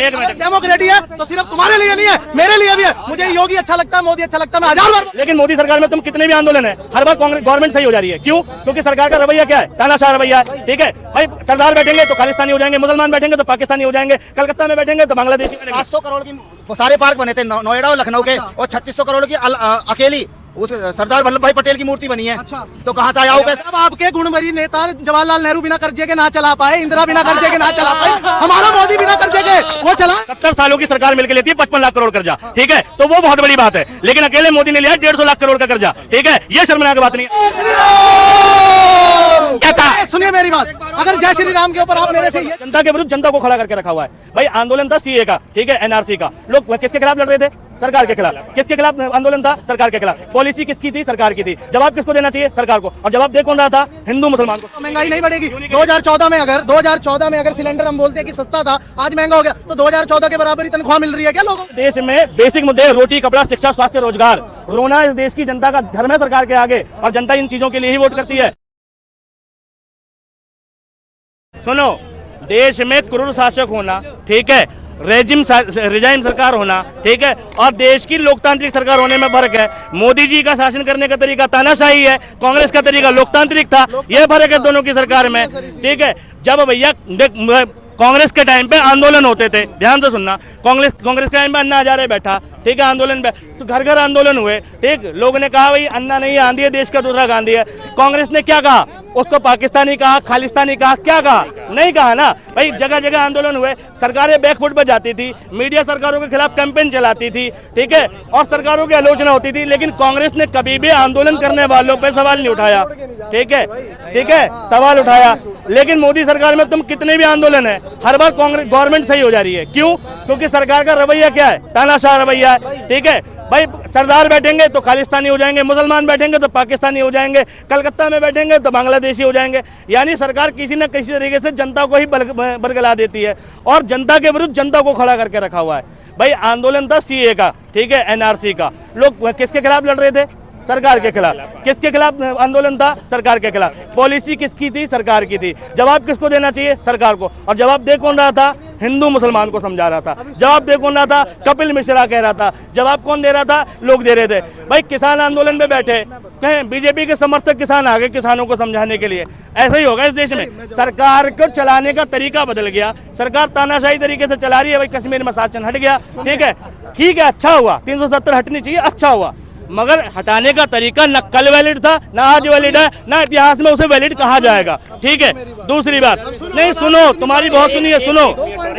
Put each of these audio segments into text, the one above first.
एक मिनट। डेमोक्रेटी है तो सिर्फ तुम्हारे लिए नहीं है, मेरे लिए भी है। मुझे योगी अच्छा लगता है, मोदी अच्छा लगता है, मैं 1000 बार। लेकिन मोदी सरकार में तुम कितने भी आंदोलन है, हर बार कांग्रेस गवर्नमेंट सही हो जा रही है। क्यों? क्योंकि सरकार का रवैया क्या है? तानाशाह रवैया है। ठीक है भाई, सरदार बैठेंगे तो खालिस्तानी हो जाएंगे, मुसलमान बैठेंगे तो पाकिस्तानी हो जाएंगे, कलकत्ता में बैठेंगे तो बांग्लादेशी बनेंगे। 700 करोड़ की सारे पार्क बने थे नोएडा और लखनऊ के, और 3600 करोड़ की अकेली उस सरदार वल्लभ भाई पटेल की मूर्ति बनी है। अच्छा। तो कहाँ से आया वो पैसा? अब आपके गुणभरी नेता जवाहरलाल नेहरू बिना कर्जे के ना चला पाए, इंदिरा बिना कर्जे के ना चला पाए, हमारा मोदी बिना कर्जे के वो चला। 70 सालों की सरकार मिलकर लेती है 55 लाख करोड़ कर्जा। ठीक है, तो वो बहुत बड़ी बात है। लेकिन अकेले मोदी ने लिया 150 लाख करोड़ का कर्जा। ठीक है, ये शर्मनाक बात नहीं है। क्या था? सुनिए मेरी बात, अगर जय श्री राम के ऊपर आप मेरे से जनता के विरुद्ध जनता को खड़ा करके रखा हुआ है। भाई आंदोलन था सीए का, ठीक है, एनआरसी का। लोग किसके खिलाफ लड़ रहे थे? सरकार के खिलाफ। किसके खिलाफ आंदोलन था? सरकार के खिलाफ। पॉलिसी किसकी थी? सरकार की थी। जवाब किसको देना चाहिए? सरकार को। और जवाब दे कौन रहा था? हिंदू मुसलमान को। महंगाई नहीं बढ़ेगी। 2014 में अगर सिलेंडर हम बोलते हैं कि सस्ता था, आज महंगा हो गया, तो 2014 के बराबर ही तनख्वाह मिल रही है क्या लोगों को? देश में बेसिक मुद्दे रोटी, कपड़ा, शिक्षा, स्वास्थ्य, रोजगार। रोना इस देश की जनता का धर्म है सरकार के आगे, और जनता इन चीजों के लिए ही वोट करती है। सुनो, देश में क्रूर शासक होना, ठीक है, रिजाइम सरकार होना, ठीक है, और देश की लोकतांत्रिक सरकार होने में फर्क है। मोदी जी का शासन करने का तरीका तानाशाही है, कांग्रेस का तरीका लोकतांत्रिक था। यह फर्क है दोनों की सरकार में। ठीक है, जब भैया कांग्रेस के टाइम पे आंदोलन होते थे, ध्यान से सुनना, कांग्रेस के टाइम पे अन्ना हजारे बैठा, ठीक है, आंदोलन पे तो घर घर आंदोलन हुए। ठीक, लोगों ने कहा भाई अन्ना नहीं आंधी है, देश का दूसरा गांधी है। कांग्रेस ने क्या कहा? उसको पाकिस्तानी कहा, खालिस्तानी कहा, क्या कहा? नहीं कहा ना भाई। जगह जगह आंदोलन हुए, सरकारें बैकफुट पर जाती थी, मीडिया सरकारों के खिलाफ कैंपेन चलाती थी, ठीक है, और सरकारों की आलोचना होती थी। लेकिन कांग्रेस ने कभी भी आंदोलन करने वालों पे सवाल नहीं उठाया। ठीक है, सवाल उठाया। लेकिन मोदी सरकार में तुम कितने भी आंदोलन है, हर बार कांग्रेस गवर्नमेंट सही हो जा रही है। क्यों? क्योंकि सरकार का रवैया क्या है? तानाशाह रवैया है। ठीक है भाई, सरदार बैठेंगे तो खालिस्तानी हो जाएंगे, मुसलमान बैठेंगे तो पाकिस्तानी हो जाएंगे, कलकत्ता में बैठेंगे तो बांग्लादेशी हो जाएंगे। यानी सरकार किसी न किसी तरीके से जनता को ही बरगला देती है, और जनता के विरुद्ध जनता को खड़ा करके रखा हुआ है। भाई आंदोलन था सीए का, ठीक है, एनआरसी का। लोग किसके खिलाफ लड़ रहे थे? सरकार के खिलाफ। किसके खिलाफ आंदोलन था? सरकार के खिलाफ। पॉलिसी किसकी थी? सरकार की थी। जवाब किसको देना चाहिए? सरकार को। और जवाब दे कौन रहा था? हिंदू मुसलमान को समझा रहा था। जवाब दे कौन रहा था? कपिल मिश्रा कह रहा था। जवाब कौन दे रहा था? लोग दे रहे थे। भाई किसान आंदोलन में बैठे, कहें बीजेपी के समर्थक किसान आ गए किसानों को समझाने के लिए। ऐसा ही होगा इस देश में। सरकार को चलाने का तरीका बदल गया, सरकार तानाशाही तरीके से चला रही है। भाई कश्मीर में शासन हट गया, ठीक है, अच्छा हुआ। 370 हटनी चाहिए, अच्छा हुआ, मगर हटाने का तरीका न कल वैलिड था, न आज वैलिड है, न इतिहास में उसे वैलिड कहा जाएगा। ठीक है, दूसरी बात, नहीं सुनो, तुम्हारी बहुत सुनी है, सुनो।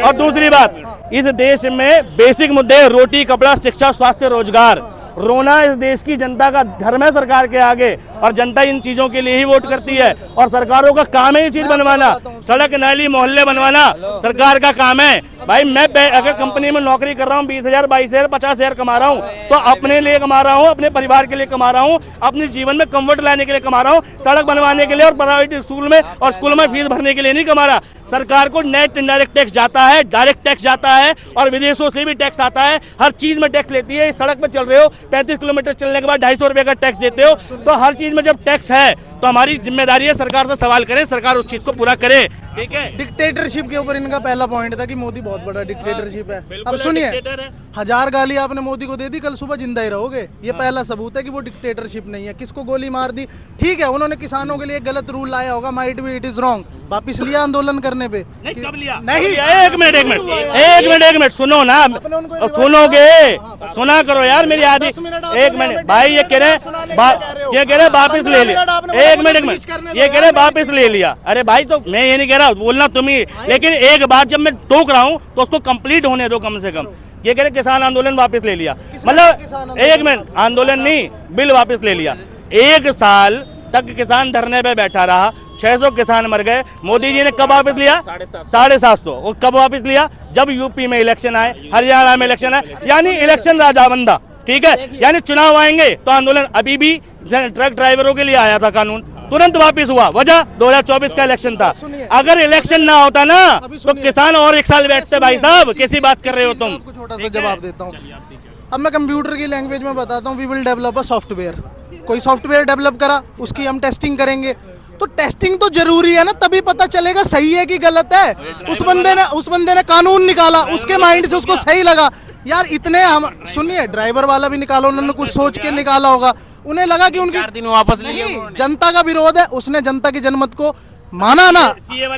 और दूसरी बात, इस देश में बेसिक मुद्दे रोटी, कपड़ा, शिक्षा, स्वास्थ्य, रोजगार। रोना इस देश की जनता का धर्म है सरकार के आगे, और जनता इन चीजों के लिए ही वोट करती है। और सरकारों का काम है ये चीज बनवाना, सड़क, नाली, मोहल्ले बनवाना सरकार का काम है। भाई मैं अगर कंपनी में नौकरी कर रहा हूँ, 20,000, 22,000, 50,000 कमा रहा हूँ, तो अपने लिए कमा रहा हूँ, अपने परिवार के लिए कमा रहा हूँ, अपने जीवन में कंफर्ट लाने के लिए कमा रहा हूँ, सड़क बनवाने के लिए और प्राइवेट स्कूल में और स्कूल में फीस भरने के लिए नहीं कमा रहा। सरकार को नेट इनडायरेक्ट टैक्स जाता है, डायरेक्ट टैक्स जाता है, और विदेशों से भी टैक्स आता है। हर चीज में टैक्स लेती है। सड़क पर चल रहे हो, 35 किलोमीटर चलने के बाद 250 रुपए का टैक्स देते हो, तो हर चीज में जब टैक्स है तो हमारी जिम्मेदारी है सरकार से सवाल करें, सरकार उस चीज को पूरा करे। ठीक है, डिक्टेटरशिप के ऊपर इनका पहला पॉइंट था कि मोदी बहुत बड़ा डिक्टेटरशिप है। अब बिल्कुल सुनिए, डिक्टेटर है। 1000 गाली आपने मोदी को दे दी, कल सुबह जिंदा ही रहोगे। ये पहला सबूत है कि वो डिक्टेटरशिप नहीं है। किसको गोली मार दी? ठीक है, उन्होंने किसानों के लिए गलत रूल लाया होगा, might be it is wrong, वापिस लिया आंदोलन करने पे। नहीं, कब लिया? नहीं, एक मिनट सुनो ना, सुनोगे, सुना करो यार मेरी आदि। एक मिनट भाई, ये कह रहे वापिस ले लिया। एक मिनट, ये कह रहे वापिस ले लिया। अरे भाई, तो मैं ये नहीं कह रहा, बोलना तुम ही, लेकिन एक बात जब मैं टोक रहा हूँ तो उसको कंप्लीट होने दो कम से कम। ये कह रहे किसान आंदोलन वापस ले लिया, मतलब एक मिनट, आंदोलन नहीं, बिल वापस ले लिया। 1 साल तक किसान धरने पे बैठा रहा, 600 किसान मर गए। मोदी जी ने कब वापस लिया? 750। और कब वापस लिया? जब यूपी में इलेक्शन आए, हरियाणा में इलेक्शन आए, यानी इलेक्शन राजाबंदा। ठीक है, यानी चुनाव आएंगे तो आंदोलन। अभी भी ट्रक ड्राइवरों के लिए आया था कानून, तुरंत वापस हुआ। वजह 2024 का इलेक्शन था। अगर इलेक्शन ना होता ना तो किसान और 1 साल बैठते। भाई साहब, कैसी बात कर रहे हो तुम? छोटा सा जवाब देता हूँ। अब मैं कंप्यूटर की लैंग्वेज में बताता हूँ। We will develop a software. कोई सॉफ्टवेयर डेवलप करा, उसकी हम टेस्टिंग करेंगे, तो टेस्टिंग तो जरूरी है ना, तभी पता चलेगा सही है कि गलत है। उस बंदे ने कानून निकाला, उसके माइंड से उसको सही लगा। यार इतने हम सुनिए, ड्राइवर वाला भी निकाला, उन्होंने कुछ सोच के निकाला होगा, उन्हें लगा कि उनकी 4 दिन वापस ले लिया नहीं, जनता का विरोध है, उसने जनता की जनमत को माना ना।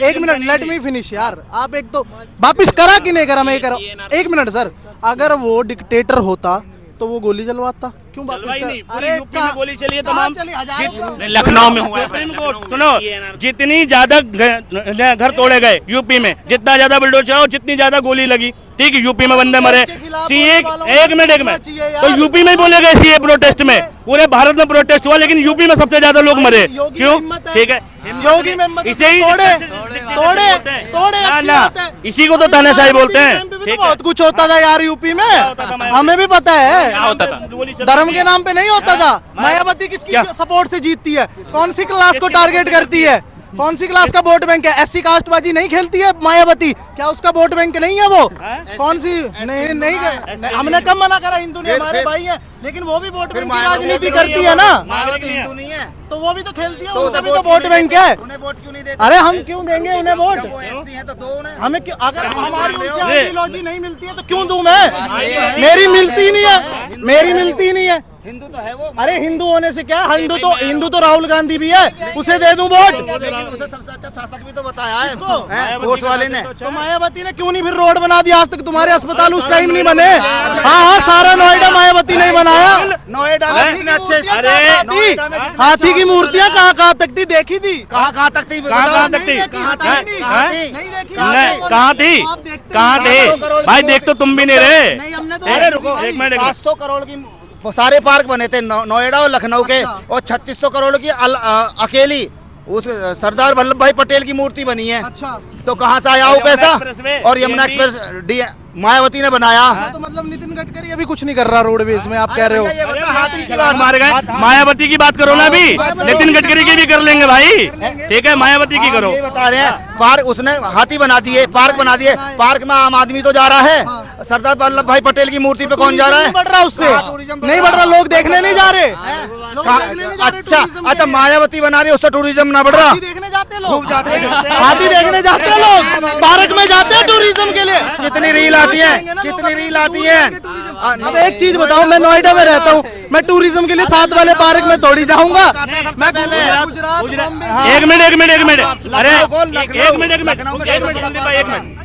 एक मिनट, लेट मी फिनिश यार। आप एक तो वापिस करा कि नहीं करा, मैं करा। एक मिनट सर, अगर वो डिक्टेटर होता तो वो गोली जलवाता, क्यों वापिस चलवाई कर? नहीं, पूरी यूपी में गोली चली है तमाम। लखनऊ में हुआ है। सुप्रीम कोर्ट सुनो, जितनी ज्यादा घर तोड़े गए यूपी में, जितना ज्यादा बुलडोजर चलाओ, जितनी ज्यादा गोली लगी, ठीक है, यूपी में बंदे मरे। सीए एक मिनट तो यूपी में ही बोले गए सीए प्रोटेस्ट में, पूरे भारत में प्रोटेस्ट हुआ, लेकिन यूपी में सबसे ज्यादा लोग मरे, क्यों? ठीक है, योगी में इसे ही तोड़े ना, इसी को तो तानाशाही बोलते हैं। ठीक है, बहुत कुछ होता था यार यूपी में, हमें भी पता है। होता था? धर्म के नाम पे नहीं होता था। मायावती किसकी सपोर्ट से जीतती है? कौन सी क्लास को टारगेट करती है? कौन सी क्लास का वोट बैंक है? एससी कास्टबाजी नहीं खेलती है मायावती, क्या उसका वोट बैंक नहीं है वो? कौन सी नहीं, हमने कब मना करा? हिंदू ने हमारे भाई हैं, लेकिन वो भी वोट बैंक की राजनीति करती है ना, मायावती हिंदू नहीं है तो वो भी तो खेलती है, उसका भी तो वोट बैंक है। उन्हें वोट क्यों नहीं देते? अरे हम क्यों देंगे उन्हें वोट? वो एससी हैं तो दो उन्हें। हमें क्यों, अगर हमारी उनसे आइडियोलॉजी नहीं मिलती है तो क्यों दूं मैं? मेरी मिलती नहीं है, मेरी मिलती नहीं है। हिंदू तो है वो। अरे हिंदू होने से क्या, हिंदू तो राहुल गांधी भी है, उसे दे दूं वोट? लेकिन उसे सबसे अच्छा शासक भी तो बताया है किसको? फोर्स वाले ने। तो मायावती ने क्यों नहीं फिर रोड बना दिया? आज तक तुम्हारे अस्पताल उस टाइम नहीं बने। हाँ, सारा नोएडा मायावती नहीं बनाया। नोएडा में कितने अच्छे हाथी की मूर्तियां कहाँ तक थी, देखी थी? कहाँ तक थी? कहाँ तक थी? कहाँ थी भाई? देख तो तुम भी नहीं रहे। अरे रुको, एक मिनट 700 करोड़ की सारे पार्क बने थे नोएडा और लखनऊ के, और 3600 करोड़ की अकेली उस सरदार वल्लभ भाई पटेल की मूर्ति बनी है। अच्छा, तो कहाँ से आया वो पैसा? एक्सप्रेस और यमुना एक्सप्रेस मायावती ने बनाया। तो मतलब नितिन गडकरी अभी कुछ नहीं कर रहा रोडवेज में, आप कह रहे हो? हाथी की बात मार गए, मायावती की बात करो ना, अभी नितिन गडकरी की भी कर लेंगे भाई, ठीक है, मायावती की करो। ये बता रहे हैं, पार्क उसने हाथी बना दिए, पार्क बना दिए, पार्क में आम आदमी तो जा रहा है, सरदार वल्लभ भाई पटेल की मूर्ति पे कौन जा रहा है? नहीं बढ़ रहा उससे, नहीं बढ़ रहा, लोग देखने नहीं जा रहे। अच्छा, मायावती बना रही है, उससे टूरिज्म ना बढ़ रहा? देखने जाते लोग, खूब जाते हैं। हाथी देखने जाते हैं लोग, पार्क में जाते हैं टूरिज्म के लिए। कितनी रील आती है, कितनी रील आती है। अब एक चीज बताओ, मैं नोएडा में रहता हूँ, मैं टूरिज्म के लिए साथ वाले पार्क में थोड़ी जाऊंगा? मैं गुजरात एक मिनट अरे एक मिनट,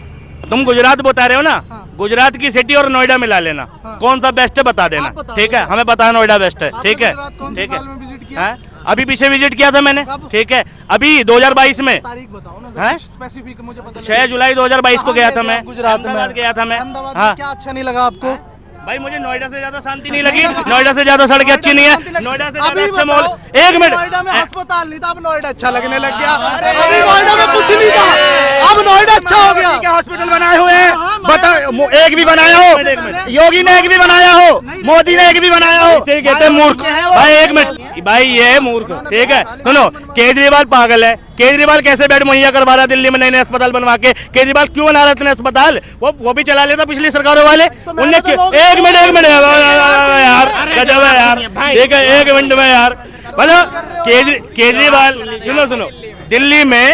तुम गुजरात बता रहे हो ना, गुजरात की सिटी और नोएडा मिला लेना, कौन सा बेस्ट है बता देना, ठीक है? हमें पता है नोएडा बेस्ट है, ठीक है, ठीक है। अभी पीछे विजिट किया था मैंने, ठीक है, अभी 2022 में, तारीख बताओ ना स्पेसिफिक, मुझे पता 6 जुलाई 2022 को गया था मैं, गुजरात में गया था मैं। हाँ, क्या अच्छा नहीं लगा आपको? भाई मुझे नोएडा से ज्यादा शांति नहीं लगी, नोएडा से ज्यादा सड़कें अच्छी नहीं है, नोएडा से ज्यादा अच्छा माहौल। एक मिनट, नोएडा में अस्पताल नहीं था, अब नोएडा अच्छा लगने लग गया। अभी नोएडा में कुछ नहीं था, अब नोएडा अच्छा हो गया। क्या हॉस्पिटल बनाए हुए हैं? बताओ, एक भी बनाया हो? योगी ने एक भी बनाया हो? मोदी ने एक भी बनाया हो? इसे कहते हैं मूर्ख भाई। एक मिनट भाई, ये है मूर्ख, ठीक है? सुनो, केजरीवाल पागल है। केजरीवाल कैसे बेड मुहैया करवा रहा है दिल्ली में, नए अस्पताल बनवा के? केजरीवाल क्यों बना रहे थे अस्पताल? वो भी चला लेता पिछली सरकारों वाले, उनने एक मिनट यार, गजब है यार, ठीक है, एक मिनट में यार, मतलब केजरीवाल, सुनो, दिल्ली में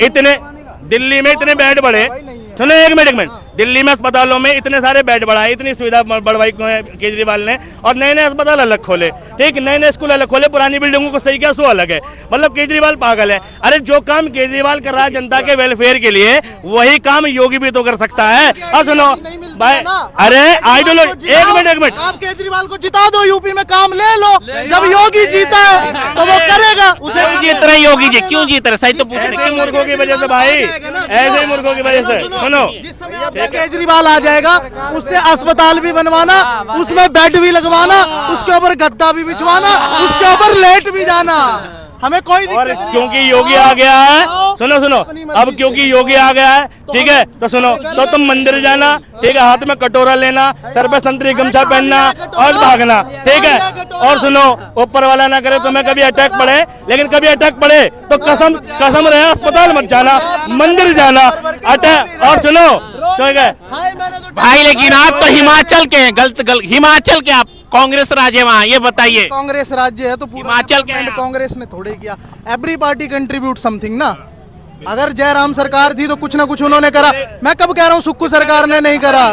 इतने बेड बढ़े, सुनो एक मिनट, दिल्ली में अस्पतालों में इतने सारे बेड बढ़ाए, इतनी सुविधा बढ़वाई केजरीवाल ने, और नए अस्पताल अलग खोले, ठीक, नए स्कूल अलग खोले, पुरानी बिल्डिंगों को सही किया, सो अलग है। मतलब केजरीवाल पागल है। अरे जो काम केजरीवाल कर रहा है जनता के वेलफेयर के लिए, वही काम योगी भी तो कर सकता है। और सुनो भाई, अरे आइडियोलॉजी, एक मिनट, आप केजरीवाल को जिता दो, यूपी में काम ले लो। जब योगी जीता है तो वो करेगा, उसे जीत रहे योगी जी, क्यों जीत रहे? सही तो पूछ रहे। ऐसे मूर्खों की वजह से भाई, ऐसे मूर्खों की वजह से। सुनो, जिस समय आपका केजरीवाल आ जाएगा, उससे अस्पताल भी बनवाना, उसमें बेड भी लगवाना, उसके ऊपर गद्दा भी बिछवाना, उसके ऊपर लेट भी जाना, हमें कोई और दिक्कत नहीं। क्योंकि योगी आ गया है, सुनो, अब क्योंकि योगी आ गया है, ठीक है, तो सुनो, तो तुम मंदिर जाना, ठीक है, हाथ में कटोरा लेना, सर पे संतरी गमछा पहनना और भागना, ठीक है? और सुनो, ऊपर वाला ना करे तुम्हें कभी अटैक पड़े, लेकिन कभी अटैक पड़े तो कसम रहे अस्पताल मत जाना, मंदिर जाना, अटैक। और सुनो, ठीक है भाई, लेकिन आप तो हिमाचल के हैं, गलत हिमाचल के आप कांग्रेस राज है वहाँ, ये बताइए। कांग्रेस राज्य है तो पूरा हिमाचल क्या है? डेवलपमेंट कांग्रेस ने थोड़े किया। एवरी पार्टी कंट्रीब्यूट समथिंग ना। अगर जयराम सरकार थी तो कुछ ना कुछ उन्होंने करा। मैं कब कह रहा हूँ सुक्कू सरकार ने नहीं करा।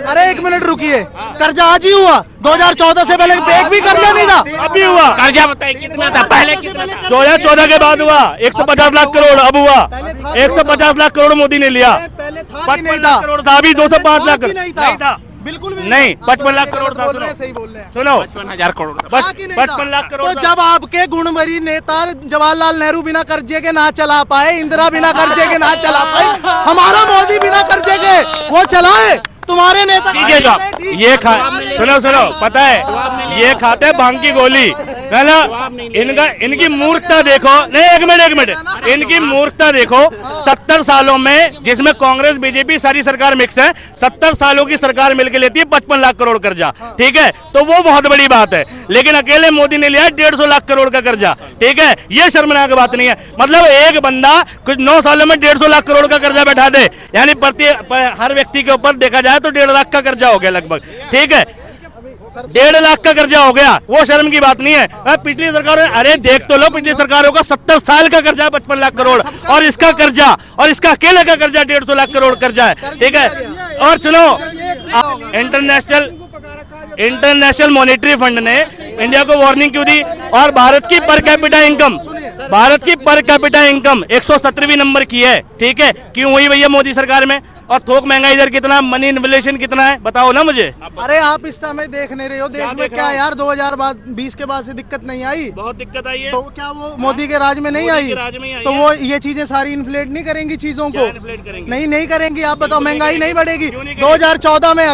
अरे एक मिनट रुकिए, कर्जा आज ही हुआ, 2014 से पहले एक भी कर्जा नहीं था। अभी हुआ कर्जा बताइए कितना था, पहले कितना था? 2014 के बाद हुआ 150 लाख करोड़, अब हुआ 150 लाख करोड़ मोदी ने लिया। पहले था कि 55 नहीं लाख था? करोड़ था, अभी 205 लाख था कि करोड़ नहीं नहीं था। बिल्कुल भी नहीं, 55 लाख करोड़ था। बोल रहे हैं, सुनो सही बोल रहे हैं। सुनो 55,000 करोड़ था। था कि नहीं था? 55 लाख करोड़ तो था। जब आपके गुणवरी नेता जवाहरलाल नेहरू बिना कर्जे के ना चला पाए, इंदिरा बिना कर्जे के ना चला पाए, हमारा मोदी बिना कर्जे के वो चलाए। तुम्हारे नेता दीजिए जवाब। ये खा सुनो पता है ये खाते हैं भांग की गोली है ना। इनका इनकी मूर्खता देखो। नहीं, एक मिनट इनकी मूर्खता देखो। 70 सालों में, जिसमें कांग्रेस बीजेपी सारी सरकार मिक्स है, 70 सालों की सरकार मिलकर लेती है 55 लाख करोड़ कर्जा, ठीक है, तो वो बहुत बड़ी बात है। लेकिन अकेले मोदी ने लिया 150 लाख करोड़ का कर्जा, ठीक है, ये शर्मनाक बात नहीं है। मतलब एक बंदा कुछ 9 सालों में 150 लाख करोड़ का कर्जा बैठा दे, यानी हर व्यक्ति के ऊपर देखा जाए तो 1.5 लाख का कर्जा हो गया लगभग, ठीक है, 1.5 लाख का कर्जा हो गया। वो शर्म की बात नहीं है। पिछली सरकारों, अरे देख तो लो, पिछली सरकारों का 70 साल का कर्जा है 55 लाख करोड़, और इसका कर्जा, और इसका अकेले का कर्जा 150 लाख करोड़ कर्जा है, ठीक है। और सुनो, इंटरनेशनल मॉनेटरी फंड ने इंडिया को वार्निंग क्यों दी? और भारत की पर कैपिटा इनकम 117वीं नंबर की है, ठीक है, क्यों हुई भैया मोदी सरकार में? और थोक महंगाई दर कितना, मनी इन्फ्लेशन कितना है, बताओ ना मुझे। अरे आप इस समय देख नहीं रहे हो देश में क्या यार? 2020 के बाद से दिक्कत नहीं आई? बहुत दिक्कत आई है। तो क्या वो मोदी के राज में नहीं आई? तो वो ये चीजें सारी इन्फ्लेट नहीं करेंगी चीजों को? नहीं करेंगी। आप बताओ, महंगाई नहीं बढ़ेगी? 2014 में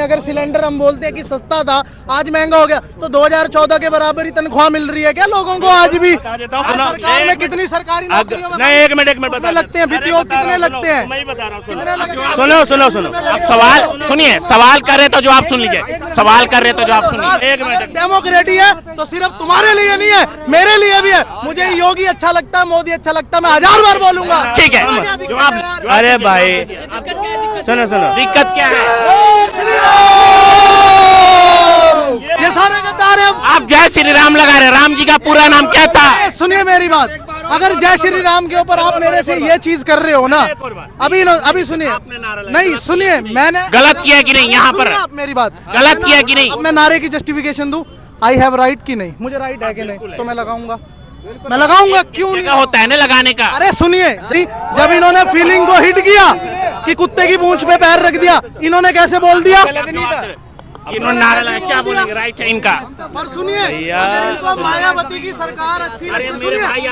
अगर सिलेंडर हम बोलते हैं कि सस्ता था, आज महंगा हो गया, तो 2014 के बराबर ही तनख्वाह मिल रही है क्या लोगों को आज भी? सरकार में कितनी सरकारी नौकरियों में नहीं, एक मिनट लगते हैं, वित्तीय कितने लगते हैं? सुनो आप सवाल सुनिए, सवाल कर रहे तो जवाब सुन लीजिए, सवाल कर रहे तो जवाब सुनिए। एक मिनट। डेमोक्रेटी है तो सिर्फ तुम्हारे लिए नहीं है, मेरे लिए भी है। मुझे योगी अच्छा लगता है, मोदी अच्छा लगता है, मैं 1000 बार बोलूंगा। ठीक है, जवाब। अरे भाई सुनो दिक्कत क्या है? ये सारे गद्दार हैं। आप जय श्री राम लगा रहे, राम जी का पूरा नाम क्या था? सुनिए मेरी बात, अगर जय श्री राम के ऊपर आप मेरे से ये चीज कर रहे हो ना, अभी सुनिए, नहीं सुनिए, मैंने गलत किया कि नहीं? यहाँ पर आप मेरी बात गलत किया कि नहीं? अब मैं नारे की जस्टिफिकेशन दूं, आई हैव राइट की नहीं, मुझे राइट है कि नहीं, तो मैं लगाऊंगा, क्यों नहीं? जगह होता है ना लगाने का। अरे सुनिए जी, जब इन्होंने फीलिंग को हिट किया कि कुत्ते की पूंछ पे पैर रख दिया, इन्होंने कैसे बोल दिया? इन्होंने नारा लगाया, क्या बोलेंगे? राइट है इनका। पर सुनिए, अगर इनको मायावती की सरकार अच्छी लगती, मेरे भाई, सुनिए,